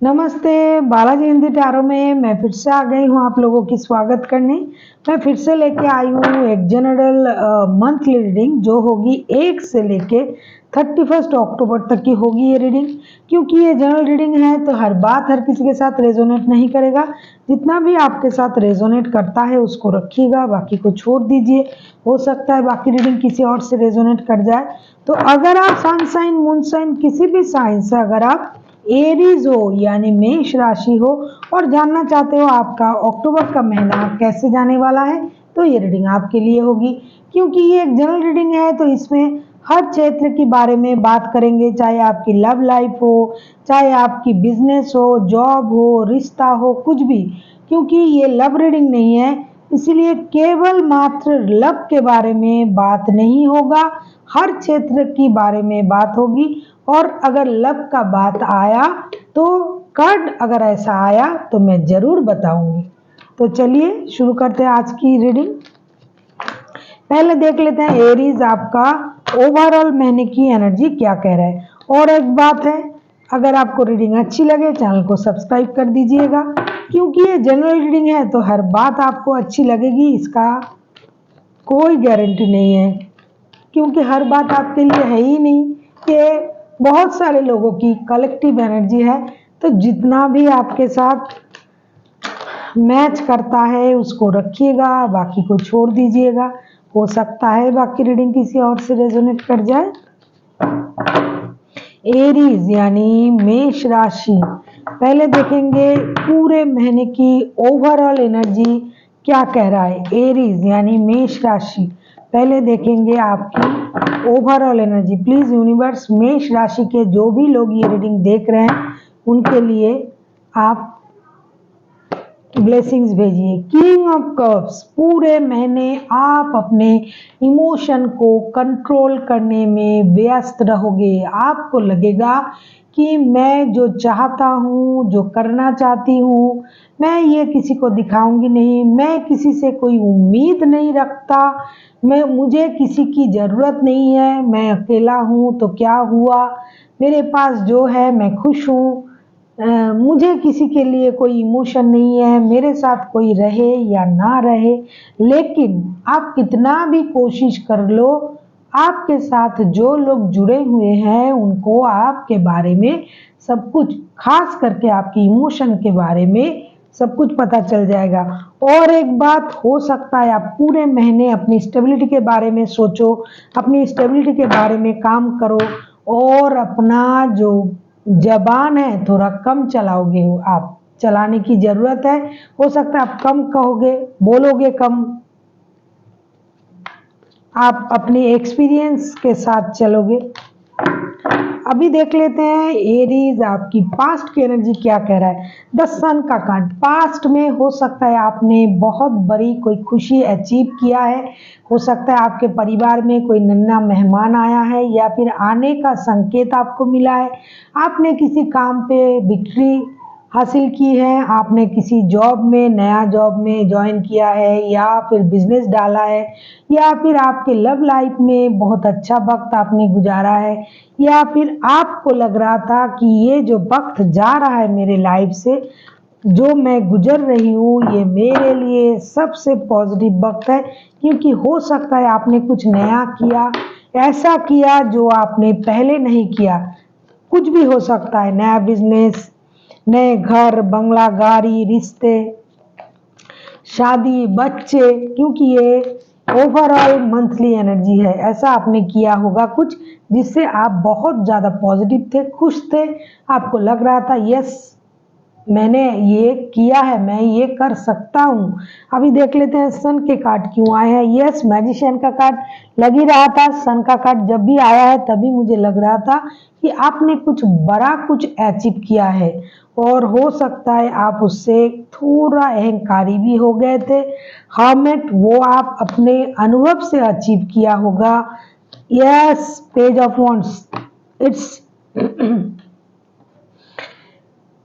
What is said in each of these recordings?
नमस्ते। बालाजी हिंदी टैरो में मैं फिर से आ गई हूँ आप लोगों की स्वागत करने। मैं फिर से लेके आई हूँ एक जनरल मंथली रीडिंग जो होगी 1 से लेके 31 अक्टूबर तक की होगी ये रीडिंग। क्योंकि ये जनरल रीडिंग है तो हर बात हर किसी के साथ रेजोनेट नहीं करेगा। जितना भी आपके साथ रेजोनेट करता है उसको रखिएगा, बाकी को छोड़ दीजिए। हो सकता है बाकी रीडिंग किसी और से रेजोनेट कर जाए। तो अगर आप सन साइन मून साइन किसी भी साइन से अगर आप एरीज हो यानी मेष राशि हो और जानना चाहते हो आपका अक्टूबर का महीना कैसे जाने वाला है तो ये रीडिंग आपके लिए होगी। क्योंकि ये एक जनरल रीडिंग है तो इसमें हर क्षेत्र के बारे में बात करेंगे, चाहे आपकी लव लाइफ हो, चाहे आपकी बिजनेस हो, जॉब हो, रिश्ता हो, कुछ भी। क्योंकि ये लव रीडिंग नहीं है इसीलिए केवल मात्र लव के बारे में बात नहीं होगा, हर क्षेत्र की बारे में बात होगी। और अगर लव का बात आया तो कार्ड अगर ऐसा आया तो मैं जरूर बताऊंगी। तो चलिए शुरू करते हैं आज की रीडिंग। पहले देख लेते हैं एरीज आपका ओवरऑल महीने की एनर्जी क्या कह रहा है। और एक बात है, अगर आपको रीडिंग अच्छी लगे चैनल को सब्सक्राइब कर दीजिएगा। क्योंकि ये जनरल रीडिंग है तो हर बात आपको अच्छी लगेगी इसका कोई गारंटी नहीं है। क्योंकि हर बात आपके लिए है ही नहीं, कि बहुत सारे लोगों की कलेक्टिव एनर्जी है। तो जितना भी आपके साथ मैच करता है उसको रखिएगा, बाकी को छोड़ दीजिएगा। हो सकता है बाकी रीडिंग किसी और से रेजोनेट कर जाए। एरीज यानी मेष राशि, पहले देखेंगे पूरे महीने की ओवरऑल एनर्जी क्या कह रहा है। एरीज यानी मेष राशि, पहले देखेंगे आपकी ओवरऑल एनर्जी। प्लीज यूनिवर्स मेष राशि के जो भी लोग ये रीडिंग देख रहे हैं उनके लिए आप ब्लेसिंग्स भेजिए। किंग ऑफ कप्स, पूरे महीने आप अपने इमोशन को कंट्रोल करने में व्यस्त रहोगे। आपको लगेगा कि मैं जो चाहता हूँ, जो करना चाहती हूँ, मैं ये किसी को दिखाऊंगी नहीं, मैं किसी से कोई उम्मीद नहीं रखता, मुझे किसी की ज़रूरत नहीं है, मैं अकेला हूँ तो क्या हुआ, मेरे पास जो है मैं खुश हूँ, मुझे किसी के लिए कोई इमोशन नहीं है, मेरे साथ कोई रहे या ना रहे। लेकिन आप कितना भी कोशिश कर लो, आपके साथ जो लोग जुड़े हुए हैं उनको आपके बारे में सब कुछ, खास करके आपकी इमोशन के बारे में सब कुछ पता चल जाएगा। और एक बात हो सकता है आप पूरे महीने अपनी स्टेबिलिटी के बारे में सोचो, अपनी स्टेबिलिटी के बारे में काम करो और अपना जो जबान है थोड़ा कम चलाओगे, आप चलाने की जरूरत है। हो सकता है आप कम कहोगे, बोलोगे कम, आप अपनी एक्सपीरियंस के साथ चलोगे। अभी देख लेते हैं एरीज आपकी पास्ट की एनर्जी क्या कह रहा है। द सन का कार्ड, पास्ट में हो सकता है आपने बहुत बड़ी कोई खुशी अचीव किया है, हो सकता है आपके परिवार में कोई नन्हा मेहमान आया है या फिर आने का संकेत आपको मिला है, आपने किसी काम पे विक्ट्री हासिल की है, आपने किसी जॉब में नया जॉब में ज्वाइन किया है या फिर बिजनेस डाला है, या फिर आपके लव लाइफ में बहुत अच्छा वक्त आपने गुजारा है, या फिर आपको लग रहा था कि ये जो वक्त जा रहा है मेरे लाइफ से, जो मैं गुजर रही हूँ, ये मेरे लिए सबसे पॉजिटिव वक्त है। क्योंकि हो सकता है आपने कुछ नया किया, ऐसा किया जो आपने पहले नहीं किया। कुछ भी हो सकता है, नया बिजनेस, नए घर, बंगला, गाड़ी, रिश्ते, शादी, बच्चे। क्योंकि ये ओवरऑल मंथली एनर्जी है, ऐसा आपने किया होगा कुछ जिससे आप बहुत ज़्यादा पॉजिटिव थे, खुश थे, आपको लग रहा था यस मैंने ये किया है, मैं ये कर सकता हूँ। अभी देख लेते हैं सन के कार्ड क्यों आए हैं। यस, मैजिशियन का कार्ड लग ही रहा था। सन का कार्ड जब भी आया है तभी मुझे लग रहा था कि आपने कुछ बड़ा कुछ अचीव किया है और हो सकता है आप उससे थोड़ा अहंकारी भी हो गए थे। हर्मिट, वो आप अपने अनुभव से अचीव किया होगा। Yes, page of wands,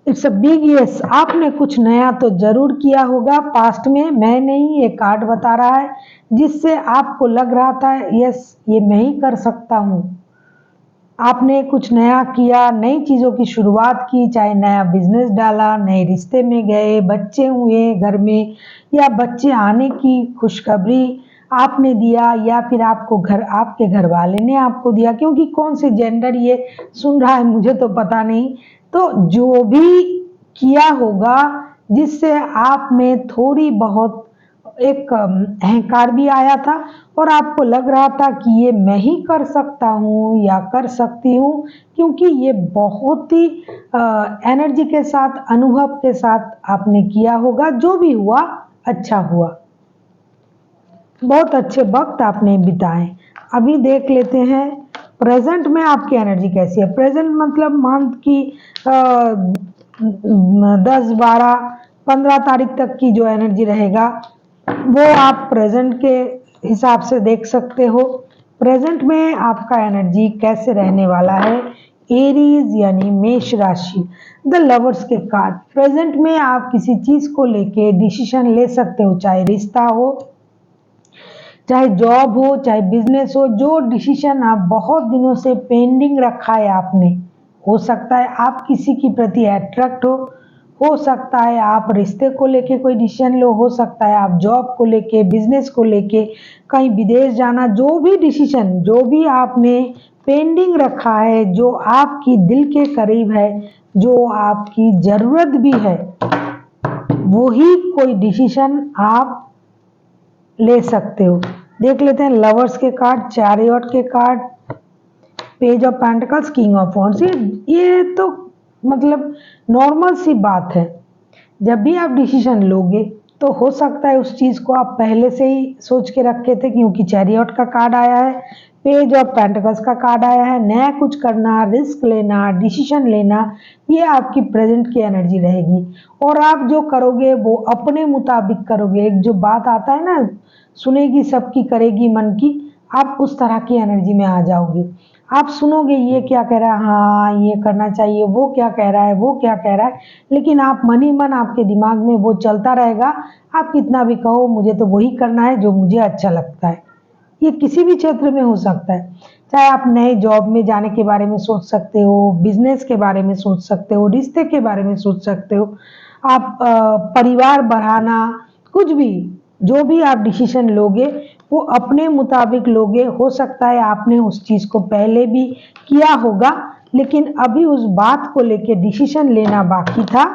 it's a big yes, आपने कुछ नया तो जरूर किया होगा पास्ट में, मैं नहीं, ये कार्ड बता रहा है, जिससे आपको लग रहा था यस ये मैं ही कर सकता हूँ। आपने कुछ नया किया, नई चीज़ों की शुरुआत की, चाहे नया बिजनेस डाला, नए रिश्ते में गए, बच्चे हुए घर में, या बच्चे आने की खुशखबरी आपने दिया, या फिर आपके घर वाले ने आपको दिया, क्योंकि कौन से जेंडर ये सुन रहा है मुझे तो पता नहीं। तो जो भी किया होगा जिससे आप में थोड़ी बहुत एक अहंकार भी आया था, और आपको लग रहा था कि ये मैं ही कर सकता हूँ या कर सकती हूँ, क्योंकि ये बहुत ही एनर्जी के साथ, अनुभव के साथ आपने किया होगा। जो भी हुआ अच्छा हुआ, बहुत अच्छे वक्त आपने बिताए। अभी देख लेते हैं प्रेजेंट में आपकी एनर्जी कैसी है। प्रेजेंट मतलब मंथ की 10, 12, 15 तारीख तक की जो एनर्जी रहेगा वो आप प्रेजेंट के हिसाब से देख सकते हो। प्रेजेंट में आपका एनर्जी कैसे रहने वाला है। एरीज यानी मेष राशि, द लवर्स के कार्ड। प्रेजेंट में आप किसी चीज को लेके डिसीजन ले सकते हो, चाहे रिश्ता हो, चाहे जॉब हो, चाहे बिजनेस हो। जो डिसीजन आप बहुत दिनों से पेंडिंग रखा है आपने, हो सकता है आप किसी के प्रति अट्रैक्ट हो सकता है आप रिश्ते को लेके कोई डिसीजन लो, हो सकता है आप जॉब को लेके, बिजनेस को लेके, कहीं विदेश जाना, जो भी डिसीजन, जो भी आपने पेंडिंग रखा है, जो आपकी दिल के करीब है, जो आपकी जरूरत भी है, वही कोई डिसीजन आप ले सकते हो। देख लेते हैं लवर्स के कार्ड, चैरियट के card, page of pentacles, king of wands. ये तो मतलब नॉर्मल सी बात है। जब भी आप डिसीजन लोगे तो हो सकता है उस चीज को आप पहले से ही सोच के रखे थे, क्योंकि चैरियट का कार्ड आया है, पेज ऑफ पेंटिकल्स का कार्ड आया है। नया कुछ करना, रिस्क लेना, डिसीजन लेना, ये आपकी प्रेजेंट की एनर्जी रहेगी। और आप जो करोगे वो अपने मुताबिक करोगे। एक जो बात आता है ना, सुनेगी सबकी करेगी मन की, आप उस तरह की एनर्जी में आ जाओगे। आप सुनोगे ये क्या कह रहा है, हाँ ये करना चाहिए, वो क्या कह रहा है, वो क्या कह रहा है, लेकिन आप मन ही मन आपके दिमाग में वो चलता रहेगा। आप कितना भी कहो मुझे तो वही करना है जो मुझे अच्छा लगता है। ये किसी भी क्षेत्र में हो सकता है, चाहे आप नए जॉब में जाने के बारे में सोच सकते हो, बिजनेस के बारे में सोच सकते हो, रिश्ते के बारे में सोच सकते हो, आप परिवार बढ़ाना, कुछ भी, जो भी आप डिसीजन लोगे वो अपने मुताबिक लोगे। हो सकता है आपने उस चीज को पहले भी किया होगा, लेकिन अभी उस बात को लेके डिसीजन लेना बाकी था,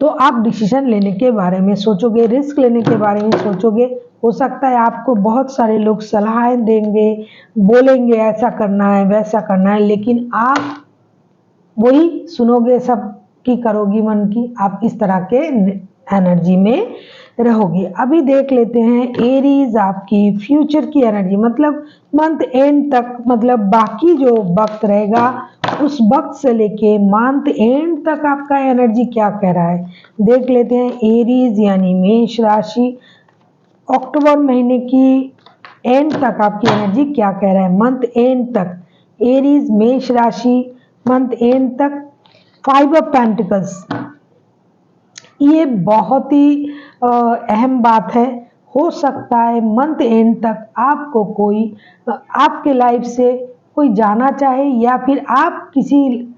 तो आप डिसीजन लेने के बारे में सोचोगे, रिस्क लेने के बारे में सोचोगे। हो सकता है आपको बहुत सारे लोग सलाहें देंगे, बोलेंगे ऐसा करना है, वैसा करना है, लेकिन आप वही सुनोगे, सबकी करोगी मन की। आप इस तरह के एनर्जी में रहोगे। अभी देख लेते हैं एरीज आपकी फ्यूचर की एनर्जी, मतलब मंथ एंड तक, मतलब बाकी जो वक्त रहेगा उस वक्त से लेके मंथ एंड तक आपका एनर्जी क्या कह रहा है। देख लेते हैं एरीज यानी मेष राशि, अक्टूबर महीने की एंड तक आपकी एनर्जी क्या कह रहा है। मंथ एंड तक एरीज मेष राशि, मंथ एंड तक 5 ऑफ पेंटिकल्स। ये बहुत ही अहम बात है। हो सकता है मंथ एंड तक आपको कोई आपके लाइफ से कोई जाना चाहे, या फिर आप किसी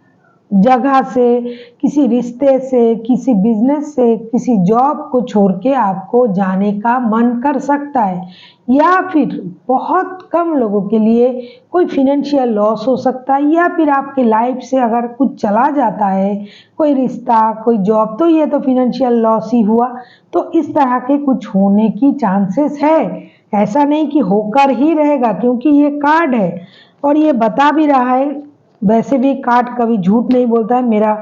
जगह से, किसी रिश्ते से, किसी बिजनेस से, किसी जॉब को छोड़ के आपको जाने का मन कर सकता है, या फिर बहुत कम लोगों के लिए कोई फिनेंशियल लॉस हो सकता है, या फिर आपके लाइफ से अगर कुछ चला जाता है, कोई रिश्ता, कोई जॉब, तो ये तो फिनेंशियल लॉस ही हुआ। तो इस तरह के कुछ होने की चांसेस है, ऐसा नहीं कि होकर ही रहेगा, क्योंकि ये कार्ड है और ये बता भी रहा है। वैसे भी कार्ड कभी झूठ नहीं बोलता है, मेरा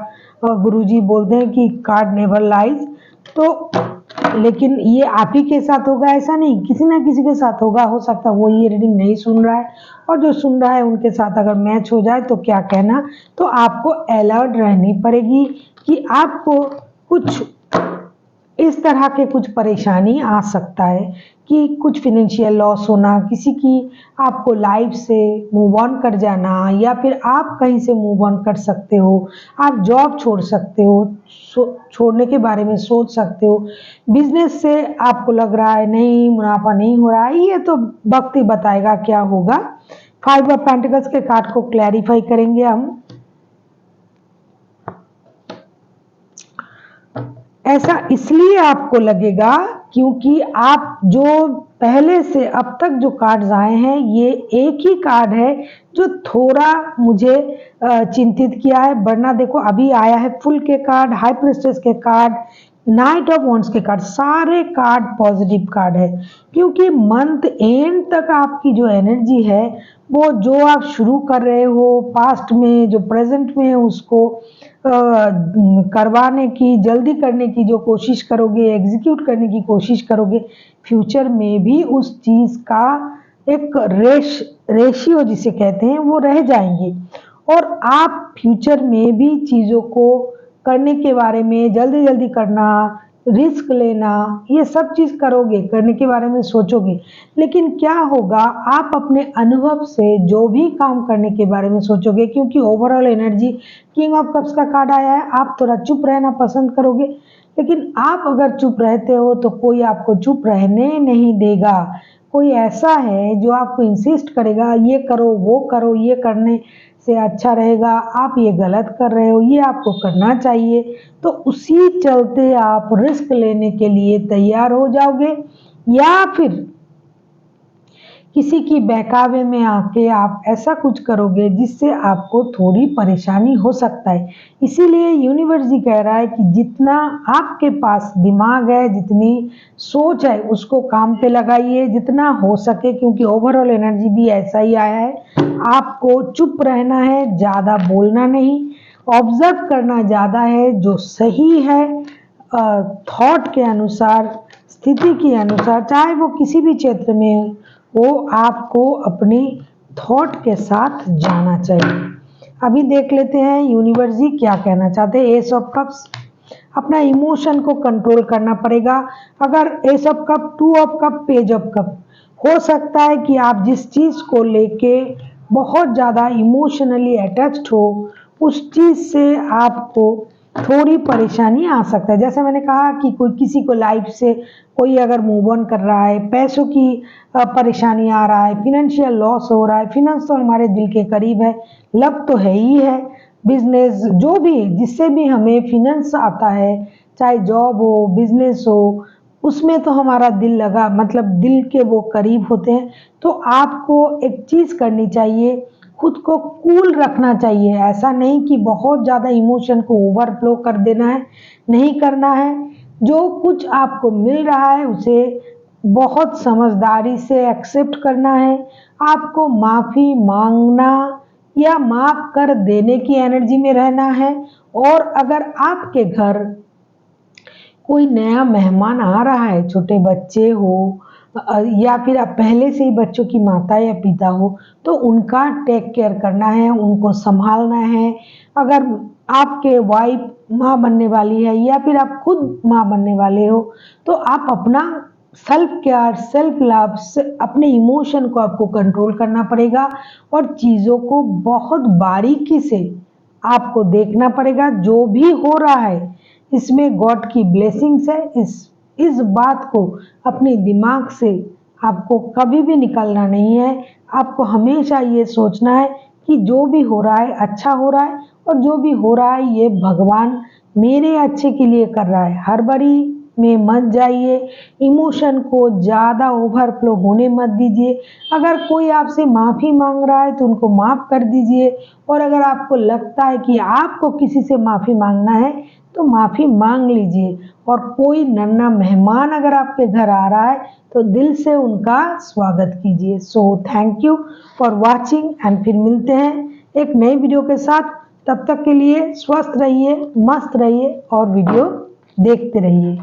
गुरुजी बोलते हैं कि कार्ड नेवर लाइज। तो लेकिन ये आप ही के साथ होगा ऐसा नहीं, किसी ना किसी के साथ होगा। हो सकता है वो ये रीडिंग नहीं सुन रहा है, और जो सुन रहा है उनके साथ अगर मैच हो जाए तो क्या कहना। तो आपको अलर्ट रहनी पड़ेगी कि आपको कुछ इस तरह के कुछ परेशानी आ सकता है, कि कुछ फिनेंशियल लॉस होना, किसी की आपको लाइफ से मूव ऑन कर जाना, या फिर आप कहीं से मूव ऑन कर सकते हो, आप जॉब छोड़ सकते हो, छोड़ने के बारे में सोच सकते हो। बिजनेस से आपको लग रहा है नहीं मुनाफा नहीं हो रहा है, ये तो वक्त ही बताएगा क्या होगा। फाइव ऑफ पेंटिकल्स के कार्ड को क्लैरिफाई करेंगे हम। ऐसा इसलिए आपको लगेगा क्योंकि आप जो पहले से अब तक जो कार्ड्स आए हैं, ये एक ही कार्ड है जो थोड़ा मुझे चिंतित किया है। वरना देखो अभी आया है फुल के कार्ड, हाई प्रिस्टेस के कार्ड, नाइट ऑफ वॉन्ड्स के कार्ड, सारे कार्ड पॉजिटिव कार्ड है। क्योंकि मंथ एंड तक आपकी जो एनर्जी है वो जो आप शुरू कर रहे हो पास्ट में, जो प्रेजेंट में है, उसको करवाने की, जल्दी करने की जो कोशिश करोगे, एग्जीक्यूट करने की कोशिश करोगे, फ्यूचर में भी उस चीज का एक रेशियो जिसे कहते हैं वो रह जाएंगे। और आप फ्यूचर में भी चीजों को करने के बारे में, जल्दी जल्दी करना, रिस्क लेना, ये सब चीज करोगे, करने के बारे में सोचोगे। लेकिन क्या होगा, आप अपने अनुभव से जो भी काम करने के बारे में सोचोगे, क्योंकि overall energy king of cups का कार्ड आया है, आप थोड़ा चुप रहना पसंद करोगे। लेकिन आप अगर चुप रहते हो तो कोई आपको चुप रहने नहीं देगा। कोई ऐसा है जो आपको इंसिस्ट करेगा, ये करो, वो करो, ये करने से अच्छा रहेगा, आप ये गलत कर रहे हो, ये आपको करना चाहिए। तो उसी चलते आप रिस्क लेने के लिए तैयार हो जाओगे, या फिर किसी की बहकावे में आके आप ऐसा कुछ करोगे जिससे आपको थोड़ी परेशानी हो सकता है। इसीलिए यूनिवर्स जी कह रहा है कि जितना आपके पास दिमाग है, जितनी सोच है, उसको काम पे लगाइए जितना हो सके। क्योंकि ओवरऑल एनर्जी भी ऐसा ही आया है, आपको चुप रहना है, ज़्यादा बोलना नहीं, ऑब्जर्व करना ज़्यादा है, जो सही है थॉट के अनुसार, स्थिति के अनुसार, चाहे वो किसी भी क्षेत्र में, वो आपको अपनी थॉट के साथ जाना चाहिए। अभी देख लेते हैं यूनिवर्स जी क्या कहना चाहते हैं। एस ऑफ कप्स, अपना इमोशन को कंट्रोल करना पड़ेगा। अगर S of cup, two of cup, page of cup, हो सकता है कि आप जिस चीज को लेके बहुत ज्यादा इमोशनली अटैच्ड हो, उस चीज से आपको थोड़ी परेशानी आ सकता है। जैसे मैंने कहा कि कोई किसी को लाइफ से कोई अगर मूव ऑन कर रहा है, पैसों की परेशानी आ रहा है, फिनेंशियल लॉस हो रहा है। फिनेंस तो हमारे दिल के करीब है, लव तो है ही है, बिजनेस जो भी, जिससे भी हमें फिनेंस आता है, चाहे जॉब हो, बिजनेस हो, उसमें तो हमारा दिल लगा, मतलब दिल के वो करीब होते हैं। तो आपको एक चीज करनी चाहिए, खुद को कूल रखना चाहिए। ऐसा नहीं कि बहुत ज़्यादा इमोशन को ओवरफ्लो कर देना है, नहीं करना है। जो कुछ आपको मिल रहा है उसे बहुत समझदारी से एक्सेप्ट करना है। आपको माफ़ी मांगना या माफ़ कर देने की एनर्जी में रहना है। और अगर आपके घर कोई नया मेहमान आ रहा है, छोटे बच्चे हो या फिर आप पहले से ही बच्चों की माता या पिता हो, तो उनका टेक केयर करना है, उनको संभालना है। अगर आपके वाइफ माँ बनने वाली है या फिर आप खुद माँ बनने वाले हो, तो आप अपना सेल्फ केयर, सेल्फ लव, अपने इमोशन को आपको कंट्रोल करना पड़ेगा और चीज़ों को बहुत बारीकी से आपको देखना पड़ेगा। जो भी हो रहा है इसमें गॉड की ब्लेसिंग्स है। इस बात को अपने दिमाग से आपको कभी भी निकालना नहीं है। आपको हमेशा ये सोचना है कि जो भी हो रहा है अच्छा हो रहा है, और जो भी हो रहा है ये भगवान मेरे अच्छे के लिए कर रहा है। हड़बड़ी में मत जाइए, इमोशन को ज़्यादा ओवरफ्लो होने मत दीजिए। अगर कोई आपसे माफ़ी मांग रहा है तो उनको माफ़ कर दीजिए। और अगर आपको लगता है कि आपको किसी से माफ़ी मांगना है तो माफ़ी मांग लीजिए। और कोई नन्हा मेहमान अगर आपके घर आ रहा है तो दिल से उनका स्वागत कीजिए। So thank you for watching and फिर मिलते हैं एक नई वीडियो के साथ। तब तक के लिए स्वस्थ रहिए, मस्त रहिए और वीडियो देखते रहिए।